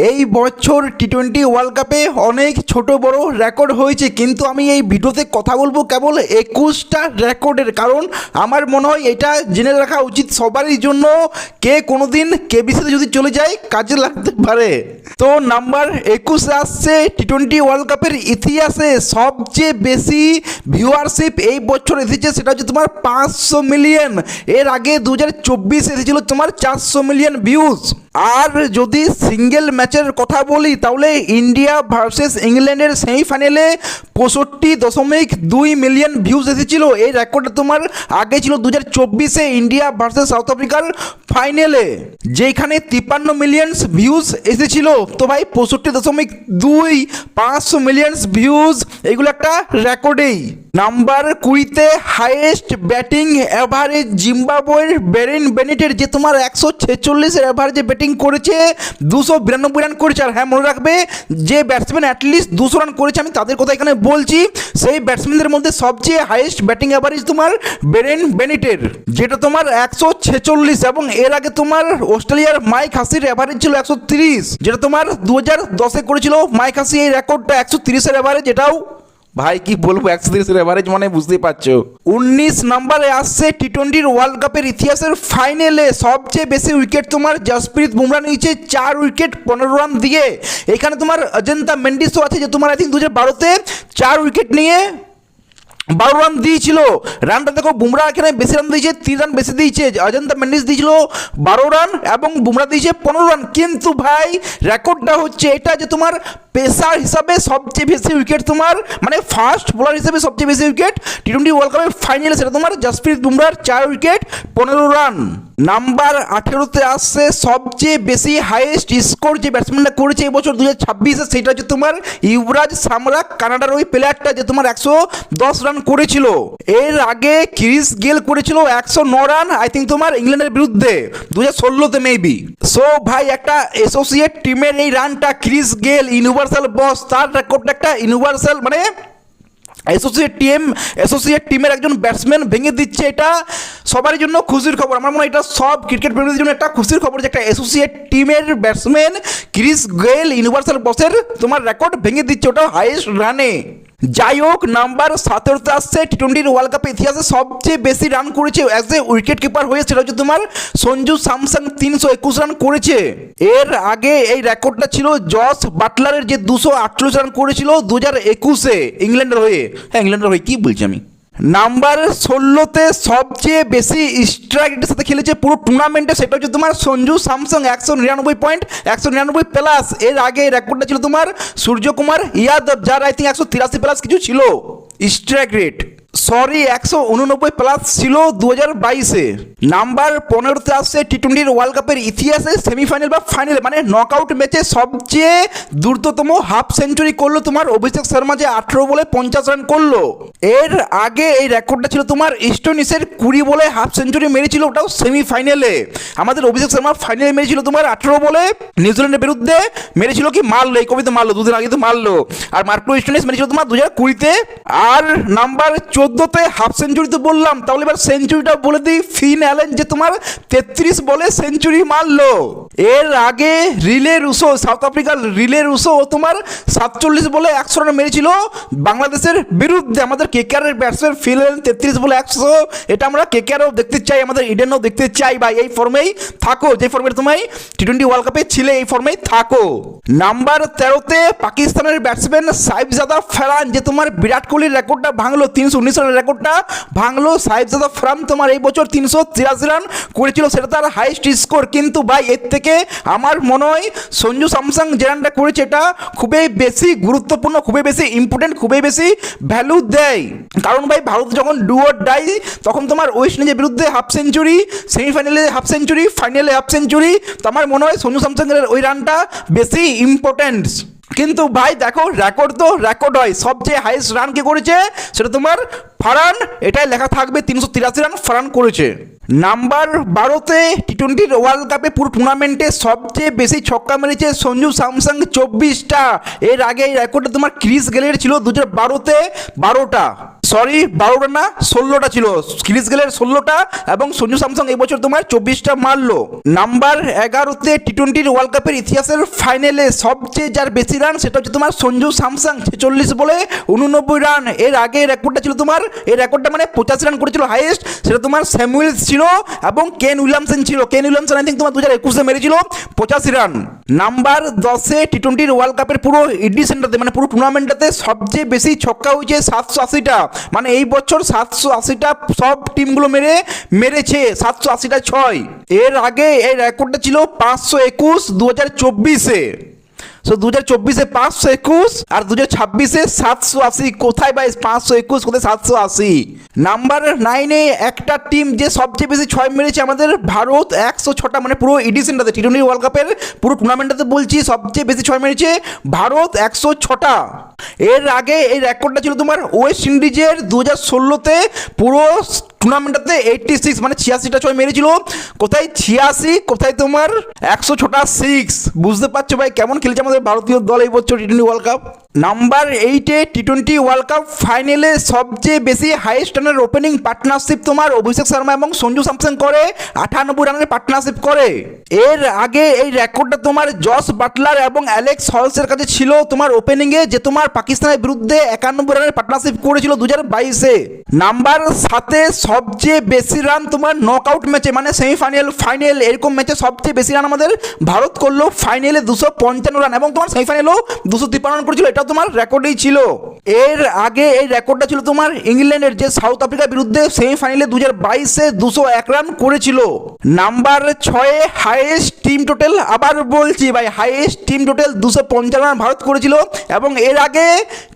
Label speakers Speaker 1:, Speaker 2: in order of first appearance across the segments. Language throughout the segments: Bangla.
Speaker 1: এই বছর টি-20 ওয়ার্ল্ড কাপে অনেক ছোট বড় রেকর্ড হয়েছে, কিন্তু আমি এই ভিডিওতে কথা বলবো কেবল 21টা রেকর্ডের। কারণ আমার মনে হয় এটা জেনে রাখা উচিত সবারই জন্য, কে কোনোদিন কেবিসিতে যদি চলে যায় কাজে লাগতে পারে। তো নাম্বার 21 আসছে টি-20 ওয়ার্ল্ড কাপের ইতিহাসে সবচেয়ে বেশি ভিউয়ারশিপ এই বছর এসেছে, সেটা হচ্ছে তোমার 500 মিলিয়ন। এর আগে 2024 এসেছিল তোমার 400 মিলিয়ন ভিউজ। আর যদি সিঙ্গেল ম্যাচের কথা বলি তাহলে ইন্ডিয়া ভার্সেস ইংল্যান্ডের সেমিফাইনালে 65.2 মিলিয়ন ভিউজ এসেছিল। এই রেকর্ডটা তোমার আগে ছিল 2024-এ ইন্ডিয়া ভার্সেস সাউথ আফ্রিকার ফাইনালে, যেখানে 53 মিলিয়ন ভিউজ এসেছিল। তো ভাই 65.2 500 মিলিয়ন ভিউজ, এগুলো একটা রেকর্ডেই। নাম্বার 20-তে হাইয়েস্ট ব্যাটিং অ্যাভারেজ জিম্বাবুয়ের বেরেন বেনেটের, যে তোমার 146-এর অ্যাভারেজে ব্যাটিং করেছে, 292 রান করেছে। আর হ্যাঁ, মনে রাখবে যে ব্যাটসম্যান অ্যাটলিস্ট 200 রান করেছে, আমি তাদের কথা এখানে বলছি। সেই ব্যাটসম্যানদের মধ্যে সবচেয়ে হাইয়েস্ট ব্যাটিং অ্যাভারেজ তোমার বেরেন বেনেটের, যেটা তোমার 146। এবং এর আগে তোমার অস্ট্রেলিয়ার মাইক হাসির অ্যাভারেজ ছিল 130, যেটা তোমার 2010-এ করেছিল মাইক হাসি এই রেকর্ডটা 130-এর অ্যাভারেজ। এটাও ভাই কি বলবো, 130-এর অ্যাভারেজ মানে বুঝতেই পারছো। 19 নম্বরে আসছে টি-20 ওয়ার্ল্ড কাপের ইতিহাসের ফাইনালে সবচেয়ে বেশি উইকেট তোমার জসপ্রীত বুমরা নিয়েছে 4 উইকেট 15 রান দিয়ে। এখানে তোমার অজন্তা মেন্ডিসও আছে, যে তোমার আই থিঙ্ক 2012-তে 4 উইকেট নিয়ে 12 রান দিয়েছিল। রানটা দেখো, বুমরা এখানে বেশি রান দিয়েছে, 3 রান বেশি দিয়েছে। অজন্তা মেন্ডিস দিয়েছিল 12 রান এবং বুমরা দিয়েছে 15 রান। কিন্তু ভাই রেকর্ডটা হচ্ছে এটা, যে তোমার পেসার হিসাবে সবচেয়ে বেশি উইকেট তোমার, মানে ফার্স্ট বোলার হিসাবে সবচেয়ে বেশি উইকেট টি-20 ওয়ার্ল্ড কাপের ফাইনালে, সেটা তোমার জসপ্রীত বুমরার 4 উইকেট 15 রান। নাম্বার 18-তে আসছে সবচেয়ে বেশি হাইয়েস্ট স্কোর যে ব্যাটসম্যানটা করেছে এই বছর 2026-এ, সেটা হচ্ছে তোমার ইউবরাজ সামরা, কানাডার ওই প্লেয়ারটা, যে তোমার 110 রান করেছিল। এর আগে ক্রিস গেল করেছিল 109 রান আই থিঙ্ক তোমার ইংল্যান্ডের বিরুদ্ধে 2016-তে মেবি। সো ভাই একটা অ্যাসোসিয়েট টিমের এই রানটা, ক্রিস গেল ইউনিভার্সাল বস, তার রেকর্ডটা একটা ইউনিভার্সাল মানে অ্যাসোসিয়েট টিমের একজন ব্যাটসম্যান ভেঙে দিচ্ছে। এটা সবারই জন্য খুশির খবর। আমার মনে হয় এটা সব ক্রিকেট প্রেমীদের জন্য একটা খুশির খবর, যে একটা অ্যাসোসিয়েট টিমের ব্যাটসম্যান ক্রিস গেল ইউনিভার্সাল বসের তোমার রেকর্ড ভেঙে দিচ্ছে, ওটা হাইয়েস্ট রানে। যাই হোক, নাম্বার 17-তে আসছে টি-20 ওয়ার্ল্ড কাপের ইতিহাসে সবচেয়ে বেশি রান করেছে অ্যাজ এ উইকেট কিপার হয়ে, সেটা হচ্ছে তোমার সঞ্জু স্যামসন, 321 রান করেছে। এর আগে এই রেকর্ডটা ছিল জস বাটলারের, যে 248 রান করেছিল 2021-এ ইংল্যান্ডের হয়ে। হ্যাঁ, ইংল্যান্ডের হয়ে কি বলছি আমি। নাম্বার 16-তে সবচেয়ে বেশি স্ট্রাইক রেটের সাথে খেলেছে পুরো টুর্নামেন্টে, সেটা হচ্ছে তোমার সঞ্জু স্যামসং, 199 পয়েন্ট, 199 প্লাস। এর আগে এই রেকর্ডটা ছিল তোমার সূর্যকুমার ইয়াদব, যার আই থিঙ্ক 183 প্লাস কিছু ছিল স্ট্রাইক রেট, 189 প্লাস ছিল 2022-এ। নাম্বার 15-তে আসছে টি-20 ওয়ার্ল্ড কাপের ইতিহাসে সেমিফাইনাল বা ফাইনাল মানে নকআউট ম্যাচে সবচেয়ে দ্রুততম হাফ সেঞ্চুরি করলো তোমার অভিষেক শর্মা, যে 18 বলে 50 রান করলো। এর আগে এই রেকর্ডটা ছিল তোমার স্টোনিসের, 20 বলে হাফ সেঞ্চুরি মেরেছিল, ওটাও সেমিফাইনালে। আমাদের অভিষেক শর্মা ফাইনালে মেরেছিল তোমার 18 বলে নিউজিল্যান্ডের বিরুদ্ধে, মেরেছিল কি মারলো, এই কবিতা মারলো, দুদিন আগে তো মারলো। আর মার্কো স্টোনিস মেরেছিল তোমার 2020-তে। আর নাম্বার 14-তে হাফ সেঞ্চুরি তো বললাম, তাহলে এবার সেঞ্চুরিটা বলে দিই। ফিন অ্যালেন, যে তোমার 33 বলে সেঞ্চুরি মারলো। এর আগে রিলে রুসো, সাউথ আফ্রিকার রিলে রুসো, তোমার 47 বলে 100 রান মেরেছিল বাংলাদেশের বিরুদ্ধে। আমাদের কেকেআরের ব্যাটসম্যান ফিন অ্যালেন 33 বলে 100, এটা আমরা কেকেআরও দেখতে চাই, আমাদের ইডেনও দেখতে চাই। ভাই এই ফর্মেই থাকো, যে ফর্মে তুমি টি-20 ওয়ার্ল্ড কাপে ছিলে, এই ফর্মেই থাকো। নাম্বার 13-তে পাকিস্তানের ব্যাটসম্যান সাইফজাদা ফারহান, যে তোমার বিরাট কোহলির রেকর্ডটা ভাঙলো, 319 রানের রেকর্ডটা ভাঙলো। সাইফজাদা ফারহান তোমার এই বছর 383 রান করেছিল, সেটা তার হাইয়েস্ট স্কোর। কিন্তু ভাই এর থেকে আমার মনে হয় সঞ্জু স্যামসং যে রানটা করেছে এটা খুবই বেশি গুরুত্বপূর্ণ, খুবই বেশি ইম্পর্টেন্ট, খুবই বেশি ভ্যালু দেয়। কারণ ভাই ভারত যখন ডু অর ডাই, তখন তোমার ওয়েস্ট ইন্ডিজের বিরুদ্ধে হাফ সেঞ্চুরি, সেমিফাইনালে হাফ সেঞ্চুরি, ফাইনালে হাফ সেঞ্চুরি। তো আমার মনে হয় সঞ্জু স্যামসংয়ের ওই রানটা বেশি ইম্পর্টেন্ট। কিন্তু ভাই দেখো, রেকর্ড তো রেকর্ড হয়, সবচেয়ে হাইয়েস্ট রান কে করেছে সেটা তোমার ফারহান, এটাই লেখা থাকবে, 383 রান ফারহান করেছে। নাম্বার 12-তে টি-20 ওয়ার্ল্ড কাপে পুরো টুর্নামেন্টে সবচেয়ে বেশি ছক্কা মেরেছে সঞ্জু স্যামসং, 24টা। এর আগে এই রেকর্ডটা তোমার ক্রিস গেলের ছিল 2012-তে 12টা। সরি 12টা না 16টা ছিল, ক্রিস গেলের 16টা এবং সঞ্জু স্যামসন এই বছর তোমার 24টা মারলো। নাম্বার 11তে টি-20 ওয়ার্ল্ড কাপের ইতিহাসের ফাইনালে সবচেয়ে যার বেশি রান সেটা হচ্ছে তোমার সঞ্জু স্যামসন, 46 বলে 89 রান। এর আগে রেকর্ডটা ছিল তোমার, এই রেকর্ডটা মানে 85 রান করেছিল হাইয়েস্ট, সেটা তোমার স্যামুয়েলস ছিল এবং কেন উইলিয়ামসন ছিল। কেন উইলিয়ামসন আই থিঙ্ক তোমার 2021-এ মেরেছিল 85 রান। নাম্বার 10-এ টি-20 ওয়ার্ল্ড কাপের পুরো এডিশনটাতে মানে পুরো টুর্নামেন্টটাতে সবচেয়ে বেশি ছক্কা হয়েছে 780টা, মানে এই বছর 780টা সব টিমগুলো মেরেছে 780টা 6। এর আগে এই রেকর্ডটা ছিল 521 2024-এ। সো 2024-এ 521 আর 2026-এ 780। কোথায় ভাই 521, কোথায় 780? নাম্বার 9-এ একটা টিম যে সবচেয়ে বেশি 6 মেরেছে আমাদের ভারত, 106টা, মানে পুরো এডিশনটাতে টি-20 ওয়ার্ল্ড কাপের পুরো টুর্নামেন্টটাতে বলছি সবচেয়ে বেশি 6 মেরেছে ভারত, 106টা। এর আগে এই রেকর্ডটা ছিল তোমার ওয়েস্ট ইন্ডিজের 2016-তে পুরো টুর্নামেন্টটাতে 86, মানে 86টা 6 মেরেছিল। কোথায় 86, কোথায় তোমার 106টা 6? বুঝতে পারছো ভাই কেমন খেলেছে আমাদের ভারতীয় দল এই বছর টি-20 ওয়ার্ল্ড কাপ। নাম্বার 8-এ টি-20 ওয়ার্ল্ড কাপ ফাইনালে সবচেয়ে বেশি হাইয়েস্ট রানের ওপেনিং পার্টনারশিপ তোমার অভিষেক শর্মা এবং সঞ্জু স্যামসন করে, 98 রানের পার্টনারশিপ করে। এর আগে এই রেকর্ডটা তোমার জস বাটলার এবং অ্যালেক্স হলসের কাছে ছিল তোমার ওপেনিংয়ে, যে তোমার পাকিস্তানের বিরুদ্ধে 91 রানের পার্টনারশিপ করেছিল 2022-এ। নাম্বার 7-এ সবচেয়ে বেশি রান তোমার নকআউট ম্যাচে, মানে সেমিফাইনাল ফাইনাল এরকম ম্যাচে সবচেয়ে বেশি রান আমাদের ভারত করলো। ফাইনালে 255 রান এবং তোমার সেমিফাইনালেও 253 রান করেছিল, এটা তোমার রেকর্ডেই ছিল। এর আগে এই রেকর্ডটা ছিল তোমার ইংল্যান্ডের, যে সাউথ আফ্রিকার বিরুদ্ধে সেমিফাইনালে 2022-এ 201 রান করেছিল। নাম্বার 6-এ হাইয়েস্ট টিম টোটাল, আবার বলছি ভাই highest team total 255 run Bharat করেছিল। এবং এর আগে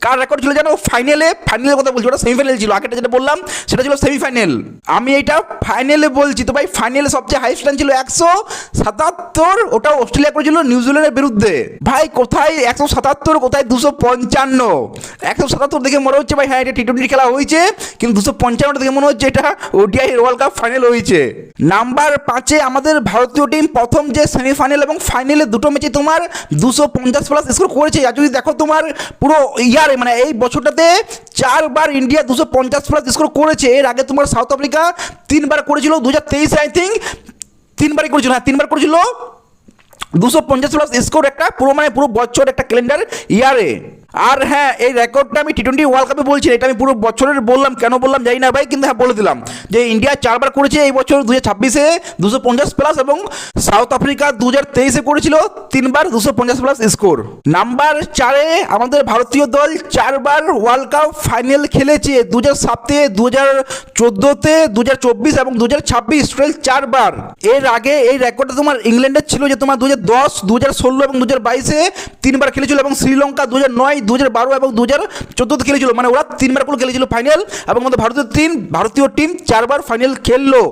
Speaker 1: কার রেকর্ড ছিল জানো? ফাইনালের কথা বলছি, ওটা সেমিফাইনাল ছিল। আগেটা যেটা বললাম সেটা ছিল সেমিফাইনাল, আমি এটা ফাইনালে বলছি। তো ভাই ফাইনালে সবচেয়ে হাইয়েস্ট রান ছিল 177, ওটা অস্ট্রেলিয়া করেছিল নিউজিল্যান্ডের বিরুদ্ধে। ভাই কোথায় 177, কোথায় 255? 177 দেখে মনে হচ্ছে ভাই হ্যাঁ এটা টি-20 খেলা হয়েছে, কিন্তু 255 দেখে মনে হচ্ছে এটা ওডিআই ওয়ার্ল্ড কাপ ফাইনাল হয়েছে। নাম্বার 5-এ আমাদের ভারতীয় টিম প্রথম যে সেমিফাইনাল এবং ফাইনালে দুটো ম্যাচে তোমার 250+ স্কোর করেছে। আর যদি দেখো তোমার পুরো ইয়ারে মানে এই বছরটাতে 4বার ইন্ডিয়া 250+ স্কোর করেছে। এর আগে তোমার সাউথ আফ্রিকা 3বার করেছিল, 2023 আই থিঙ্ক 3বারই করেছিল, হ্যাঁ 3বার করেছিল 250+ স্কোর, একটা পুরো মানে পুরো বছর একটা ক্যালেন্ডার ইয়ারে। আর হ্যাঁ এই রেকর্ডটা আমি টি-20 ওয়ার্ল্ড কাপে বলছি, এটা আমি পুরো বছরের বললাম, কেন বললাম জানি না ভাই, কিন্তু হ্যাঁ বলে দিলাম যে ইন্ডিয়া 4বার করেছে এই বছর 2026-এ 250+ এবং সাউথ আফ্রিকা 2023-এ করেছিল 3বার 250+ স্কোর। নাম্বার 4-এ আমাদের ভারতীয় দল 4বার ওয়ার্ল্ড কাপ ফাইনাল খেলেছে, 2007-এ, 2014-তে, 2024 এবং 2026, টোটাল 4বার। এর আগে এই রেকর্ডটা তোমার ইংল্যান্ডের ছিল, যে তোমার 2010, 2016 এবং 2022-এ 3বার খেলেছিল, এবং শ্রীলঙ্কা 2009, 2012 এবং 2014-তে খেলেছিল, মানে ওরা 3বার করে খেলেছিল ফাইনাল। এবং আমাদের ভারতীয় টিম 4বার ফাইনাল খেললো,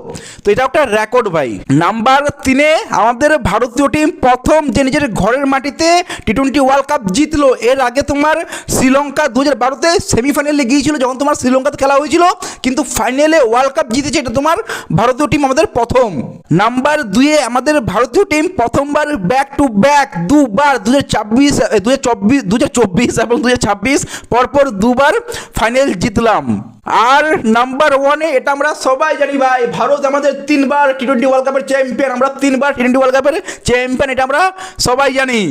Speaker 1: তো এটা একটা রেকর্ড ভাই। নাম্বার 3-এ আমাদের ভারতীয় টিম প্রথম যে নিজের ঘরের মাটিতে টি-20 ওয়ার্ল্ড কাপ জিতলো। এর আগে তোমার শ্রীলঙ্কা 2012-তে সেমিফাইনালে গিয়েছিল, যখন তোমার শ্রীলঙ্কাতে খেলা হয়েছিল, কিন্তু ফাইনালে ওয়ার্ল্ড কাপ জিতেছে, এটা তোমার ভারতীয় টিম আমাদের প্রথম। নাম্বার 2-এ আমাদের ভারতীয় টিম প্রথমবার ব্যাক টু ব্যাক দুবার 2024 এবং 2026 পরপর দুবার ফাইনাল জিতলাম। আর নাম্বার 1-এ এটা আমরা সবাই জানি ভাই, ভারত আমাদের 3বার টি-20 ওয়ার্ল্ড কাপের চ্যাম্পিয়ন, আমরা 3বার টি-20 ওয়ার্ল্ড কাপের চ্যাম্পিয়ন, এটা আমরা সবাই জানি।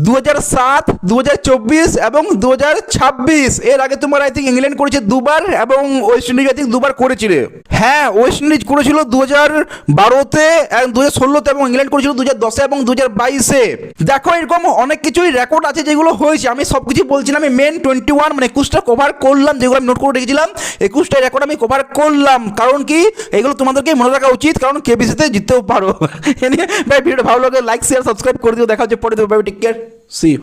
Speaker 1: 2007, 2024 এবং 2026। এর আগে তোমার আই থিঙ্ক ইংল্যান্ড করেছে 2বার এবং ওয়েস্ট ইন্ডিজ আই থিঙ্ক 2বার করেছিল। হ্যাঁ ওয়েস্ট ইন্ডিজ করেছিল 2012-তে, 2016-তে এবং ইংল্যান্ড করেছিল 2010-এ এবং 2022-এ। দেখো এরকম অনেক কিছুই রেকর্ড আছে যেগুলো হয়েছে, আমি সব কিছু বলছি না, আমি মেন 21 মানে 21টা কভার করলাম, যেগুলো আমি নোট করে রেখেছিলাম 21টা রেকর্ড আমি কভার করলাম। কারণ কি এগুলো তোমাদেরকে মনে রাখা উচিত, কারণ কেবিসিতে জিততেও পারো। ভাই ভিডিওটা ভালো লাগে লাইক শেয়ার সাবস্ক্রাইব করে দিও, দেখা হচ্ছে পরে দেবো, টেক কেয়ার, সি ইউ।